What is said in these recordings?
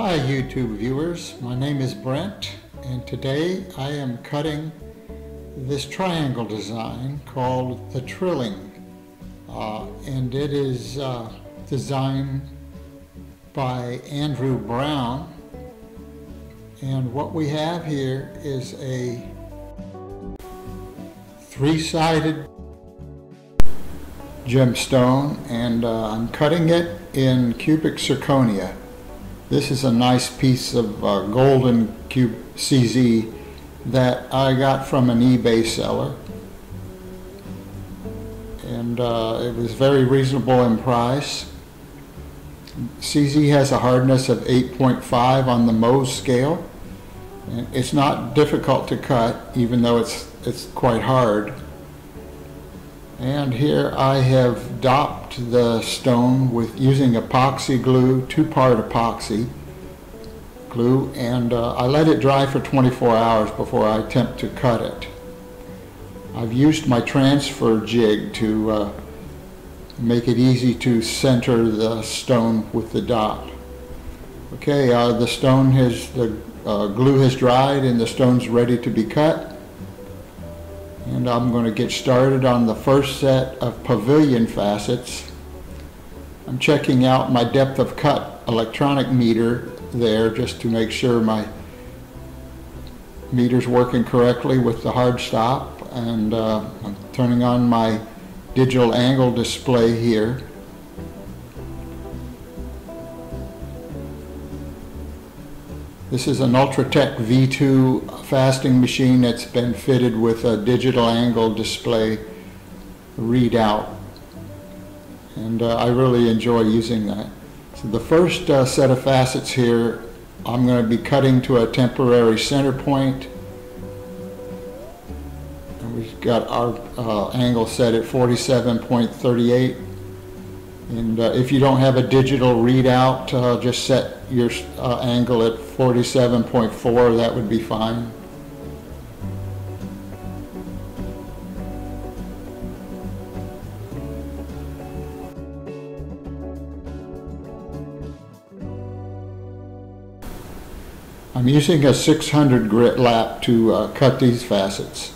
Hi YouTube viewers, my name is Brent and today I am cutting this triangle design called the Trilling and it is designed by Andrew Brown, and what we have here is a three-sided gemstone, and I'm cutting it in cubic zirconia. This is a nice piece of golden cube CZ that I got from an eBay seller, and it was very reasonable in price. CZ has a hardness of 8.5 on the Mohs scale, and it's not difficult to cut, even though it's quite hard. And here I have dopped the stone with using epoxy glue, two-part epoxy glue, and I let it dry for 24 hours before I attempt to cut it. I've used my transfer jig to make it easy to center the stone with the dot. Okay, the stone the glue has dried and the stone's ready to be cut. And I'm going to get started on the first set of pavilion facets. I'm checking out my depth of cut electronic meter there just to make sure my meter's working correctly with the hard stop, and I'm turning on my digital angle display here. This is an Ultratech V2 fasting machine that's been fitted with a digital angle display readout, and I really enjoy using that. So the first set of facets here, I'm going to be cutting to a temporary center point, and we've got our angle set at 47.38. And if you don't have a digital readout, just set your angle at 47.4, that would be fine. I'm using a 600 grit lap to cut these facets.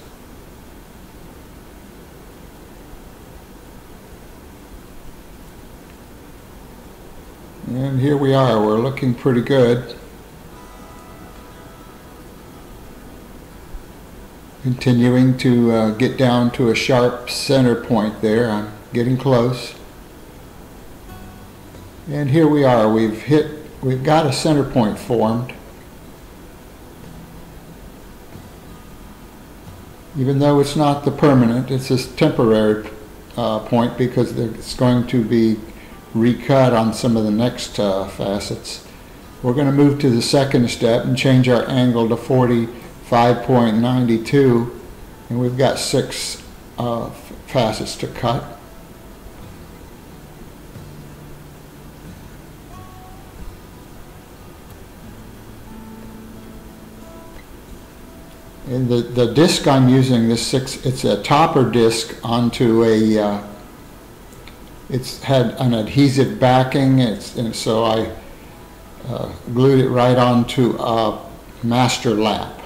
And here we are, we're looking pretty good. Continuing to get down to a sharp center point there. I'm getting close. And here we are, we've got a center point formed. Even though it's not the permanent, it's a temporary point because it's going to be recut on some of the next facets. We're going to move to the second step and change our angle to 45.92, and we've got 6 facets to cut. And the disc I'm using, it's a topper disc onto a it's had an adhesive backing, and so I glued it right onto a master lap.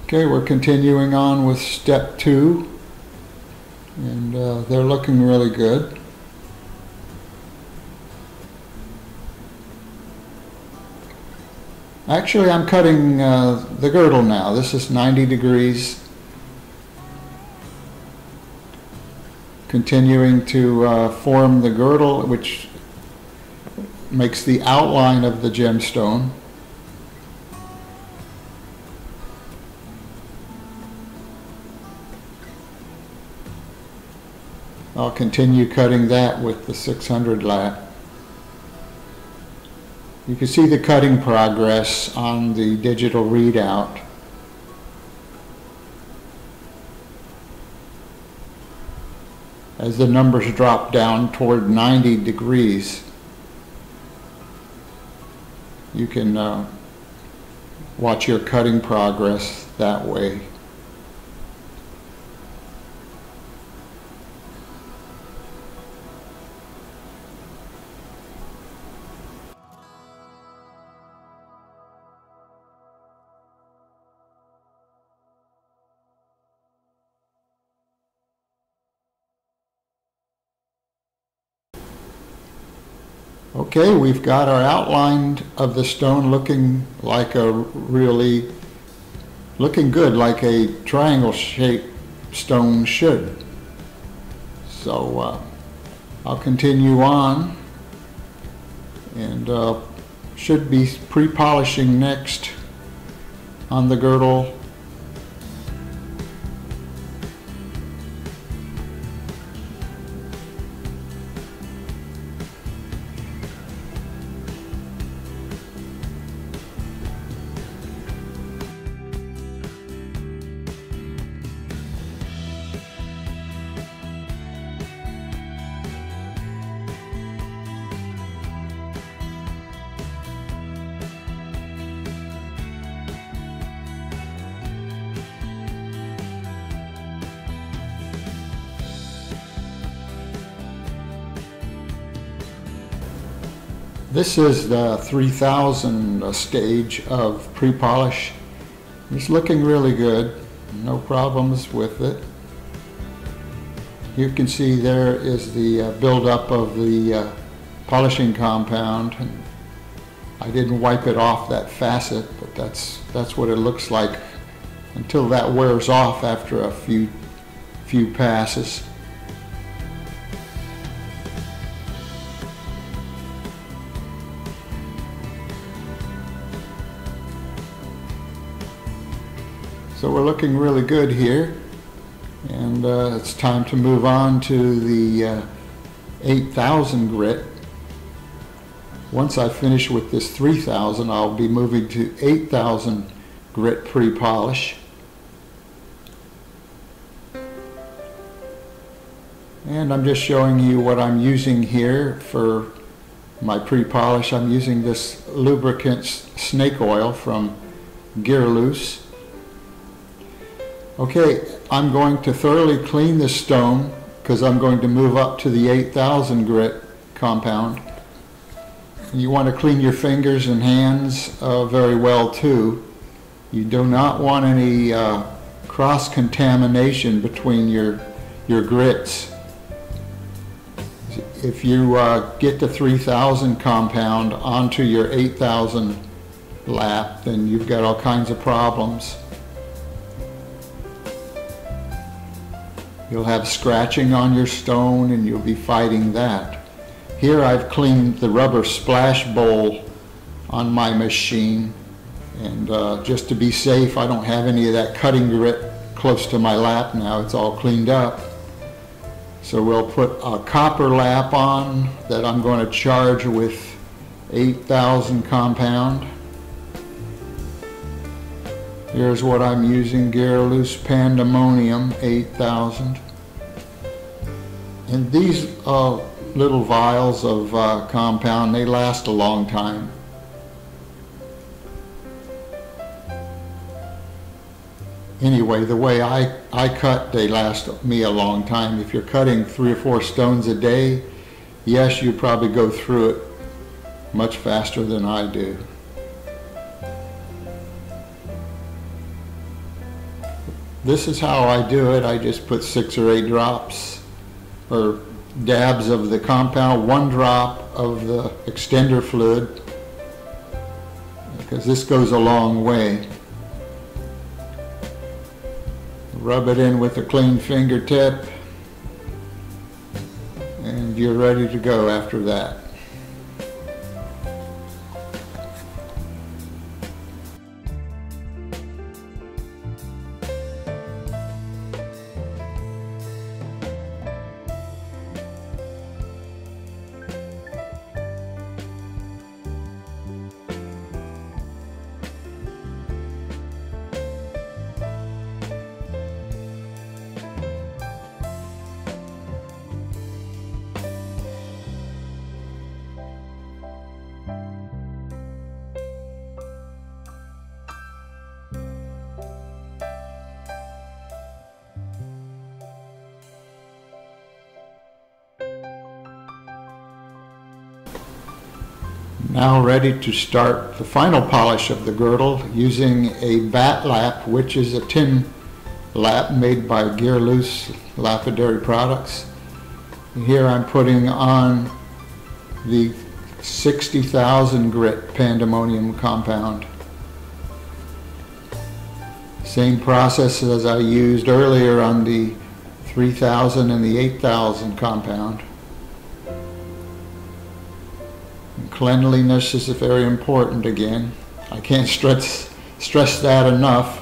Okay, we're continuing on with step 2, and they're looking really good. Actually, I'm cutting the girdle now. This is 90 degrees. Continuing to form the girdle, which makes the outline of the gemstone. I'll continue cutting that with the 600 lap. You can see the cutting progress on the digital readout. As the numbers drop down toward 90 degrees, you can watch your cutting progress that way. Okay, we've got our outline of the stone looking like looking good, like a triangle shaped stone should. So I'll continue on, and should be pre-polishing next on the girdle. This is the 3000 stage of pre-polish. It's looking really good, no problems with it. You can see there is the buildup of the polishing compound. I didn't wipe it off that facet, but that's what it looks like until that wears off after a few passes. So we're looking really good here, and it's time to move on to the 8000 grit. Once I finish with this 3000, I'll be moving to 8000 grit pre-polish. And I'm just showing you what I'm using here for my pre-polish. I'm using this lubricant snake oil from Gearloose. Okay, I'm going to thoroughly clean the stone because I'm going to move up to the 8000 grit compound. You want to clean your fingers and hands very well too. You do not want any cross-contamination between your grits. If you get the 3000 compound onto your 8000 lap, then you've got all kinds of problems. You'll have scratching on your stone and you'll be fighting that. Here I've cleaned the rubber splash bowl on my machine, and just to be safe, I don't have any of that cutting grit close to my lap now. It's all cleaned up. So we'll put a copper lap on that I'm going to charge with 8000 compound. Here's what I'm using, Gearloose Pandemonium 8000. And these little vials of compound, they last a long time. Anyway, the way I cut, they last me a long time. If you're cutting 3 or 4 stones a day, yes, you probably go through it much faster than I do. This is how I do it. I just put 6 or 8 drops or dabs of the compound, 1 drop of the extender fluid, because this goes a long way. Rub it in with a clean fingertip, and you're ready to go after that. Now ready to start the final polish of the girdle using a bat lap, which is a tin lap made by Gearloose Lapidary Products. And here I'm putting on the 60,000 grit Pandemonium compound. Same process as I used earlier on the 3,000 and the 8,000 compound. And cleanliness is very important again. I can't stress that enough,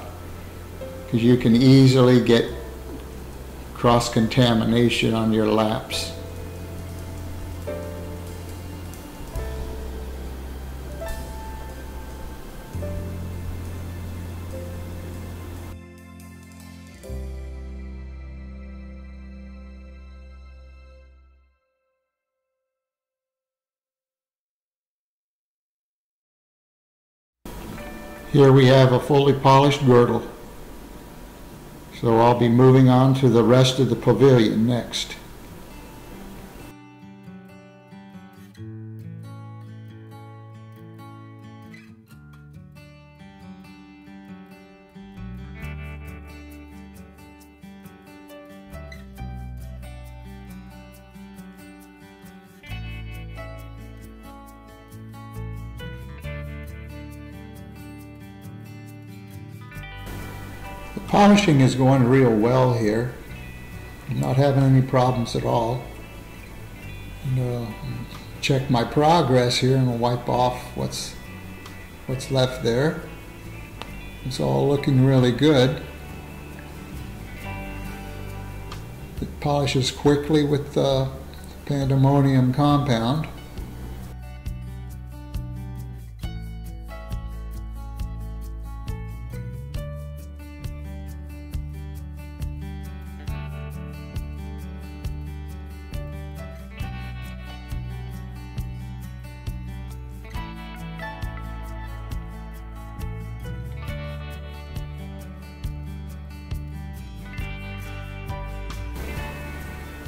because you can easily get cross-contamination on your laps. Here we have a fully polished girdle. So I'll be moving on to the rest of the pavilion next. The polishing is going real well here. I'm not having any problems at all. And, check my progress here and I'll wipe off what's left there. It's all looking really good. It polishes quickly with the Pandemonium compound.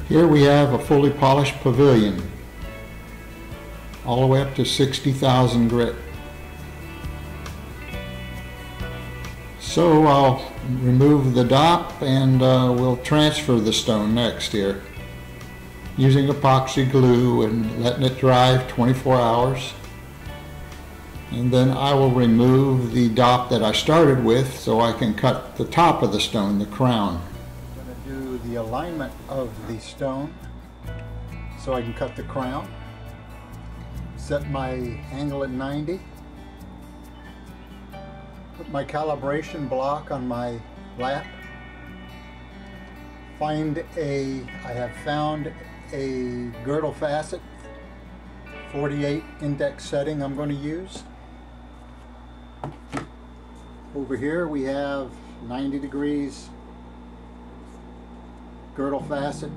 Here we have a fully polished pavilion, all the way up to 60,000 grit. So I'll remove the dop and we'll transfer the stone next here, using epoxy glue and letting it dry 24 hours. And then I will remove the dop that I started with so I can cut the top of the stone, the crown. The alignment of the stone so I can cut the crown. Set my angle at 90. Put my calibration block on my lap. I have found a girdle facet 48 index setting I'm going to use. Over here we have 90 degrees girdle facet.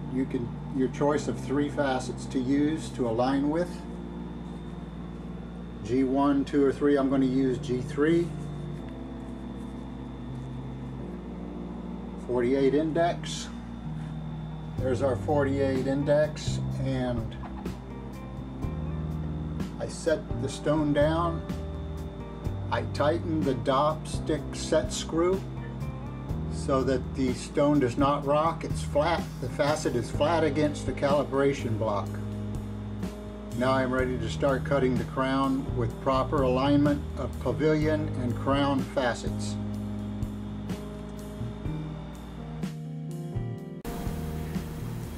Your choice of 3 facets to use to align with. G1, 2, or 3. I'm going to use G3. 48 index. There's our 48 index, and I set the stone down. I tighten the dop stick set screw so that the stone does not rock. It's flat. The facet is flat against the calibration block. Now I'm ready to start cutting the crown with proper alignment of pavilion and crown facets.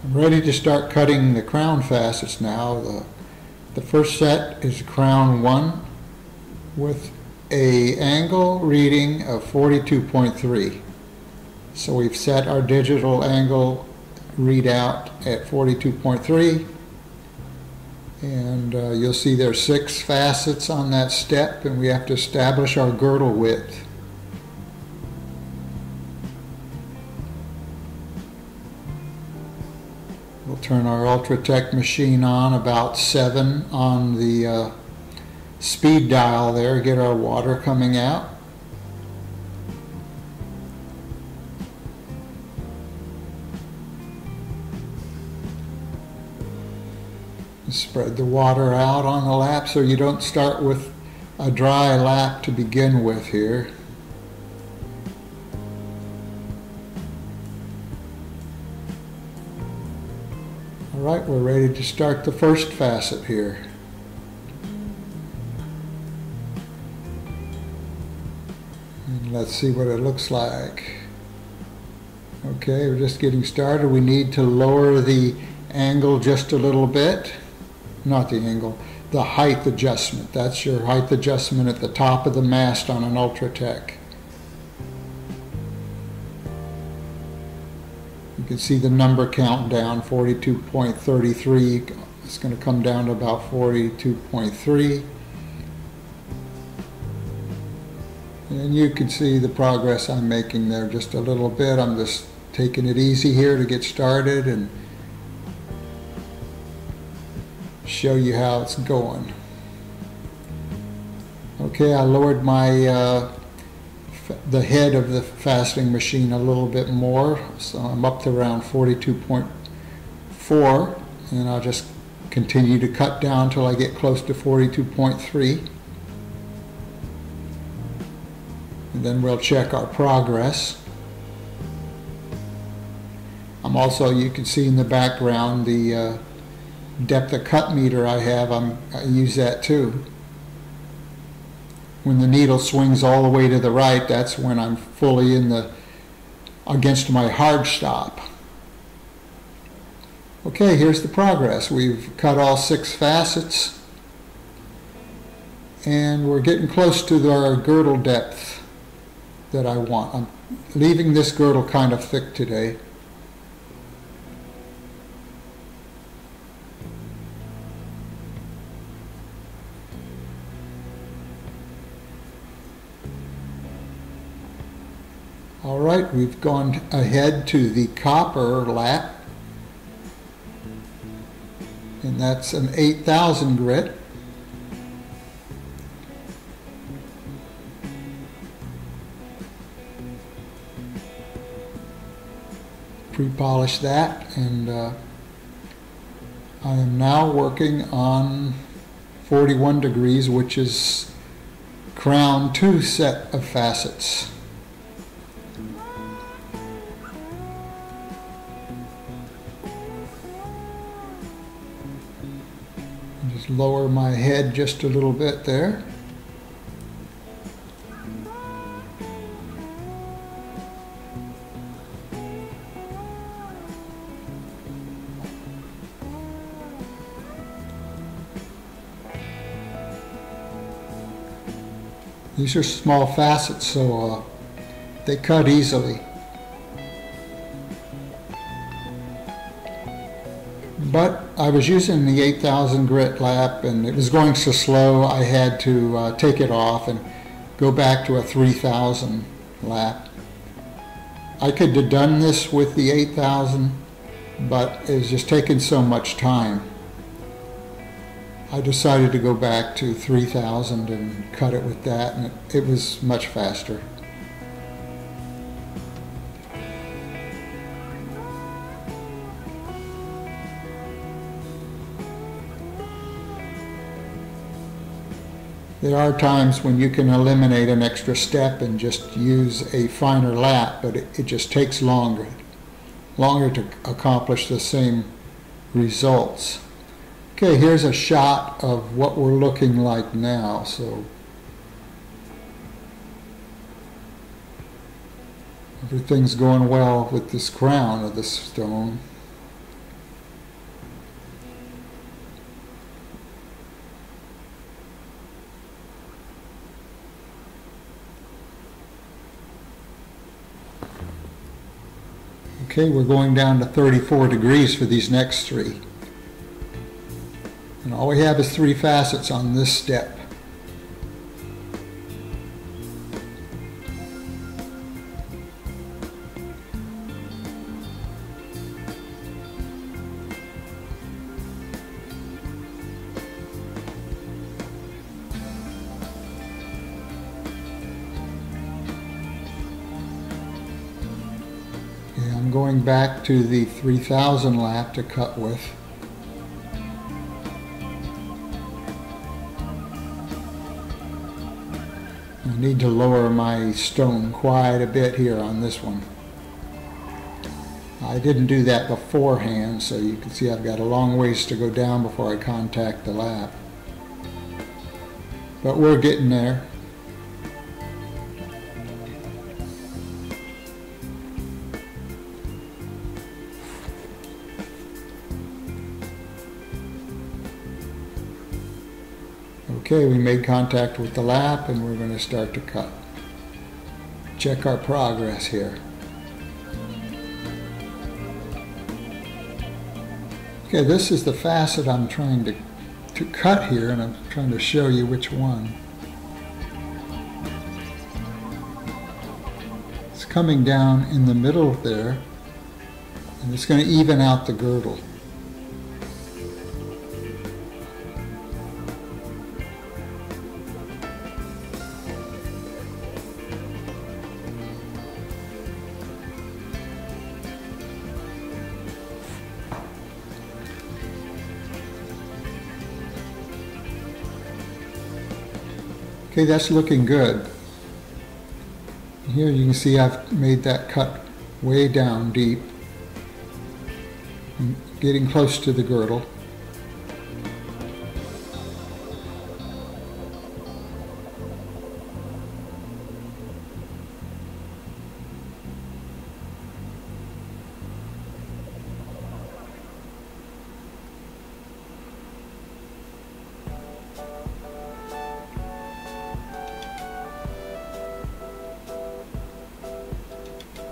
I'm ready to start cutting the crown facets now. The first set is crown 1 with an angle reading of 42.3. So we've set our digital angle readout at 42.3, and you'll see there's 6 facets on that step, and we have to establish our girdle width. We'll turn our Ultratech machine on about 7 on the speed dial there, get our water coming out. Spread the water out on the lap so you don't start with a dry lap to begin with here. Alright, we're ready to start the first facet here. let's see what it looks like. Okay, we're just getting started. We need to lower the angle just a little bit. Not the angle, the height adjustment. That's your height adjustment at the top of the mast on an Ultratech. You can see the number count down, 42.33. It's going to come down to about 42.3. And you can see the progress I'm making there just a little bit. I'm just taking it easy here to get started and show you how it's going. Okay, I lowered my the head of the fastening machine a little bit more, so I'm up to around 42.4, and I'll just continue to cut down till I get close to 42.3. And then we'll check our progress. I'm also, you can see in the background the depth of cut meter I have. I use that too. When the needle swings all the way to the right, that's when I'm fully against my hard stop. Okay, here's the progress. We've cut all 6 facets, and we're getting close to our girdle depth that I want. I'm leaving this girdle kind of thick today. All right, we've gone ahead to the copper lap, and that's an 8,000 grit. Pre-polish that, and I am now working on 41 degrees, which is crown 2 set of facets. Just lower my head just a little bit there. These are small facets, so they cut easily. But I was using the 8,000 grit lap, and it was going so slow I had to take it off and go back to a 3,000 lap. I could have done this with the 8,000, but it was just taking so much time. I decided to go back to 3,000 and cut it with that, and it was much faster. There are times when you can eliminate an extra step and just use a finer lap, but it just takes longer to accomplish the same results. Okay, here's a shot of what we're looking like now. So everything's going well with this crown of the stone. Okay, we're going down to 34 degrees for these next 3. And all we have is 3 facets on this step. Okay, I'm going back to the 3,000 lap to cut with. I need to lower my stone quite a bit here on this one. I didn't do that beforehand, so you can see I've got a long ways to go down before I contact the lap. But we're getting there. Okay, we made contact with the lap and we're going to start to cut. Check our progress here. Okay, this is the facet I'm trying to cut here, and I'm trying to show you which one. It's coming down in the middle there, and it's going to even out the girdle. Okay, that's looking good. Here you can see I've made that cut way down deep, getting close to the girdle.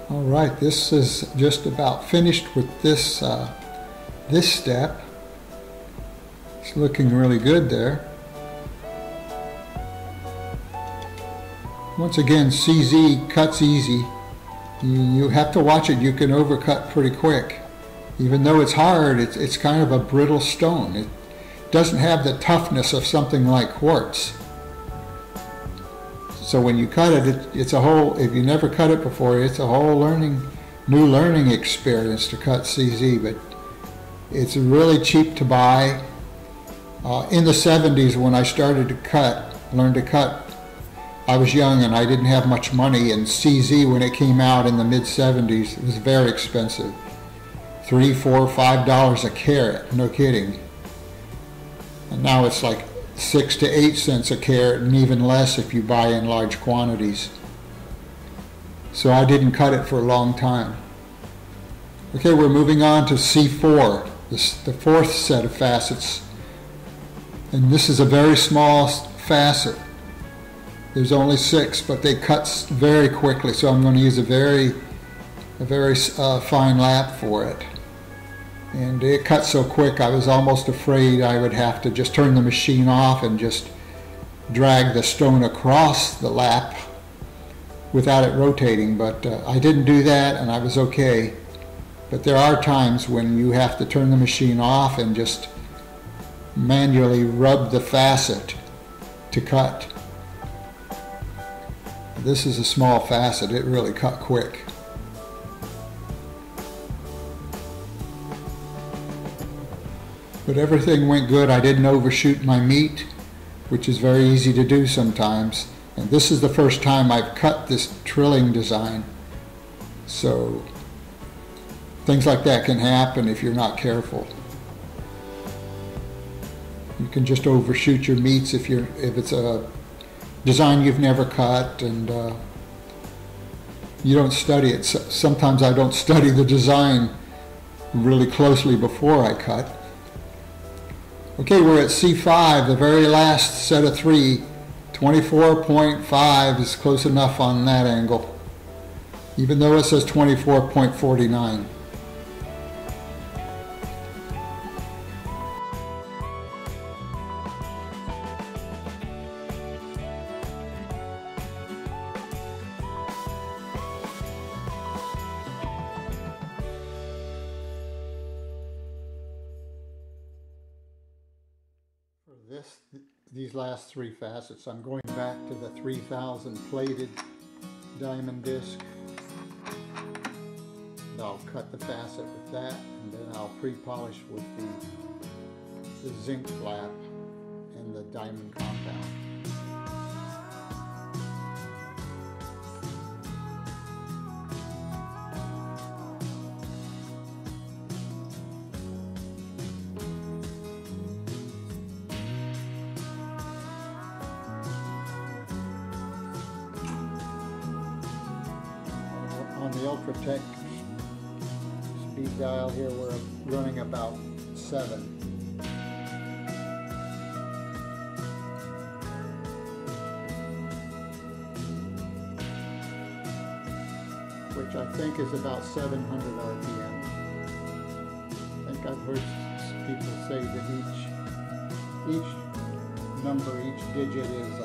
All right, this is just about finished with this this step. It's looking really good there. Once again, CZ cuts easy. You have to watch it. You can overcut pretty quick. Even though it's hard, it's kind of a brittle stone. It doesn't have the toughness of something like quartz. So when you cut it, it's a whole, if you never cut it before, it's a whole new learning experience to cut CZ, but it's really cheap to buy. In the 70s when I started to learn to cut, I was young and I didn't have much money, and CZ when it came out in the mid-70s, it was very expensive. $3, $4, $5 a carat, no kidding. And now it's like 6 to 8 cents a carat, and even less if you buy in large quantities. So I didn't cut it for a long time. Okay, we're moving on to C4, the fourth set of facets. And this is a very small facet. There's only 6, but they cut very quickly, so I'm going to use a very fine lap for it. And it cut so quick I was almost afraid I would have to just turn the machine off and just drag the stone across the lap without it rotating, but I didn't do that and I was okay. But there are times when you have to turn the machine off and just manually rub the facet to cut. This is a small facet, it really cut quick. But everything went good. I didn't overshoot my meat, which is very easy to do sometimes. And this is the first time I've cut this trilling design. So things like that can happen if you're not careful. You can just overshoot your meats if it's a design you've never cut and you don't study it. Sometimes I don't study the design really closely before I cut. Okay, we're at C5, the very last set of 3. 24.5 is close enough on that angle, even though it says 24.49. These last 3 facets, I'm going back to the 3000 plated diamond disc. And I'll cut the facet with that, and then I'll pre-polish with the zinc flap and the diamond compound. On the Ultratech speed dial here, we're running about 7. which I think is about 700 RPM. I think I've heard people say that each number, each digit is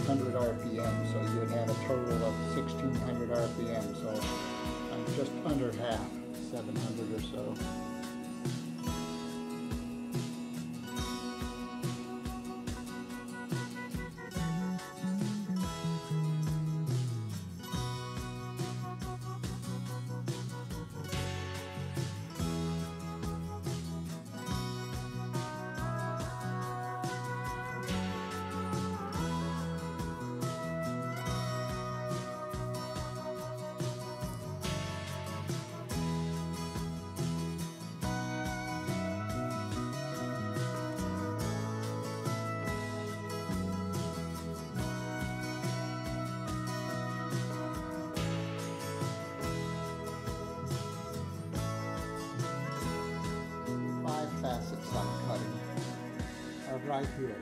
100 RPM, so you would have a total of 1600 RPM, so I'm just under half, 700 or so. Facets I'm cutting are right here.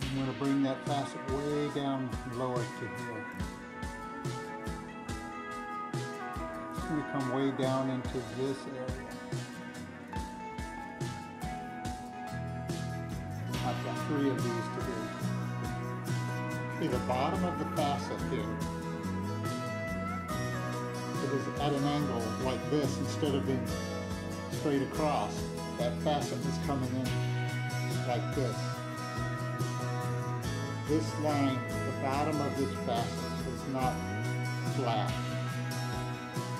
I'm going to bring that facet way down lower to here. It's going to come way down into this area. I've got 3 of these to do. See the bottom of the facet here. It is at an angle like this instead of being straight across. That facet is coming in like this. This line, the bottom of this facet is not flat.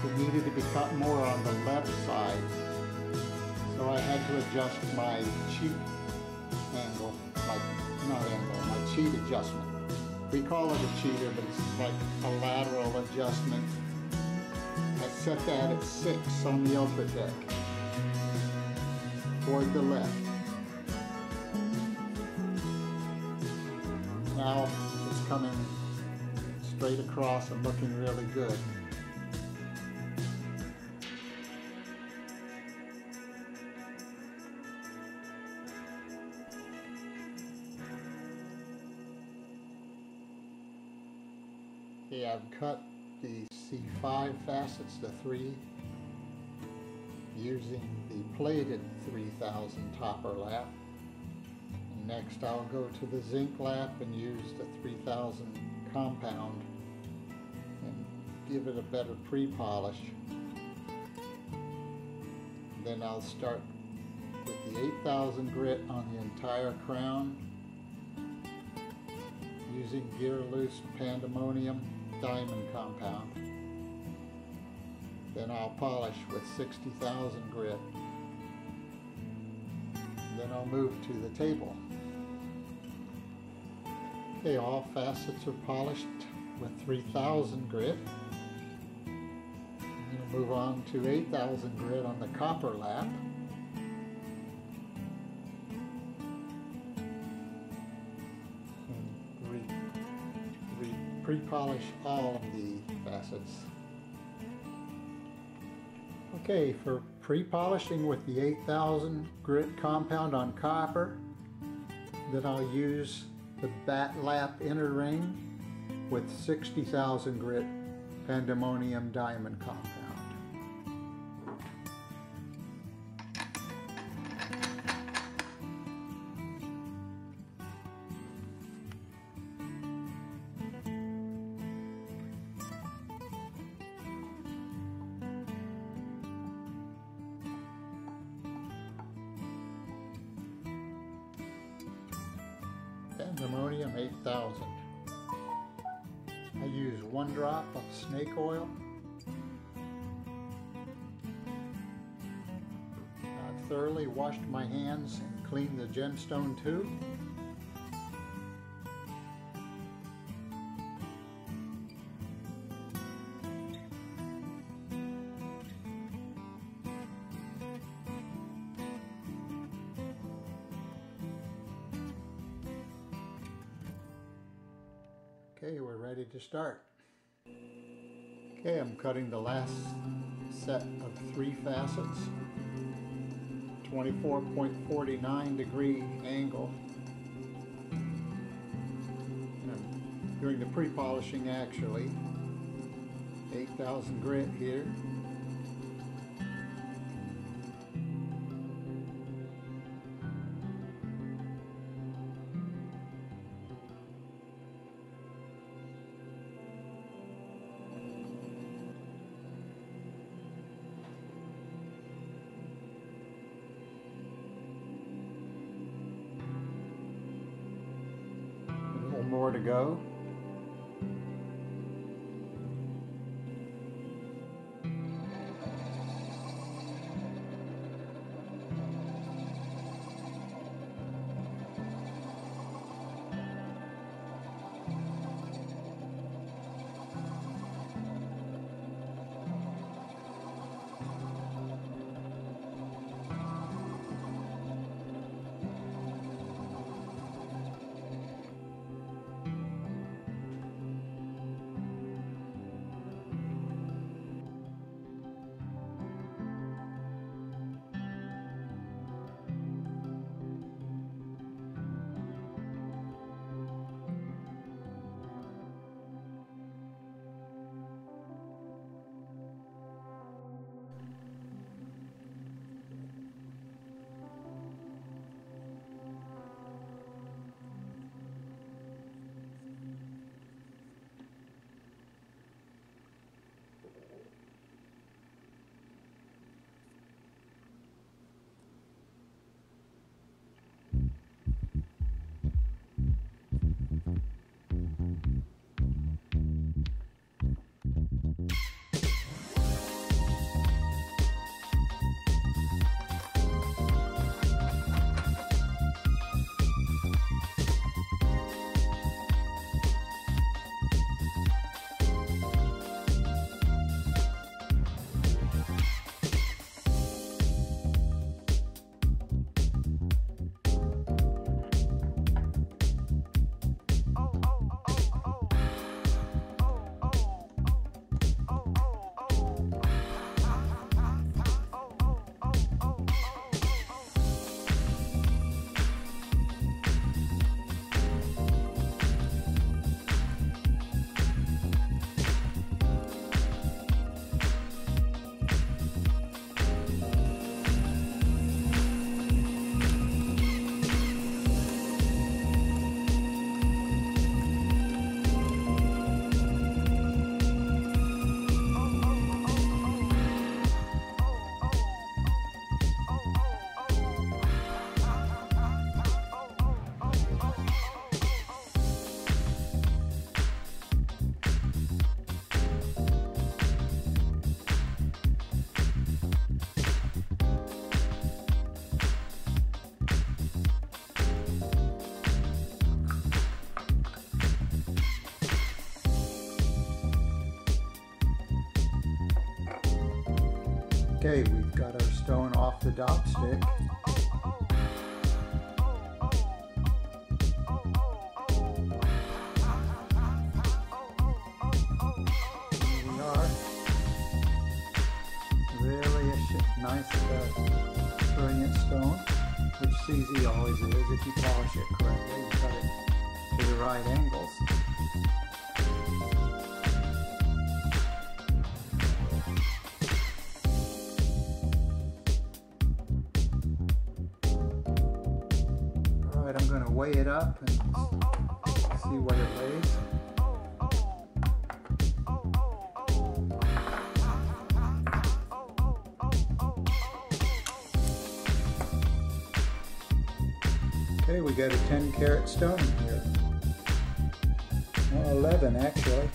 It needed to be cut more on the left side, so I had to adjust my cheat angle, my cheat adjustment. We call it a cheater, but it's like a lateral adjustment. I set that at 6 on the Ultratech, toward the left. Now it's coming straight across and looking really good. Okay, I've cut the C5 facets, the 3, using the plated 3000 topper lap. And next I'll go to the zinc lap and use the 3000 compound and give it a better pre-polish. Then I'll start with the 8000 grit on the entire crown using Gear Loose Pandemonium diamond compound. Then I'll polish with 60,000 grit. Then I'll move to the table. Okay, all facets are polished with 3000 grit. I'm going to move on to 8000 grit on the copper lap. And pre-polish all of the facets. Okay, for pre-polishing with the 8000 grit compound on copper, then I'll use the bat lap inner ring with 60,000 grit Pandemonium diamond compound. Pandemonium 8000. I use 1 drop of snake oil. I've thoroughly washed my hands and cleaned the gemstone tube. Okay, we're ready to start. Okay, I'm cutting the last set of 3 facets, 24.49 degree angle. And I'm doing the pre-polishing actually. 8,000 grit here. A little more to go. Okay, we've got our stone off the dop stick. Here we are. Really a nice, brilliant stone, which CZ always is if you polish it correctly and cut it to the right angles. I'm going to weigh it up and see what it weighs. Okay, we got a 10 carat stone here. Well, 11 actually.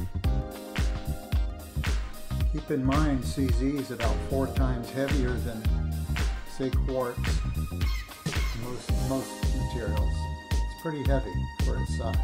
Keep in mind CZ is about 4 times heavier than, say, quartz. Most materials. It's pretty heavy for its size.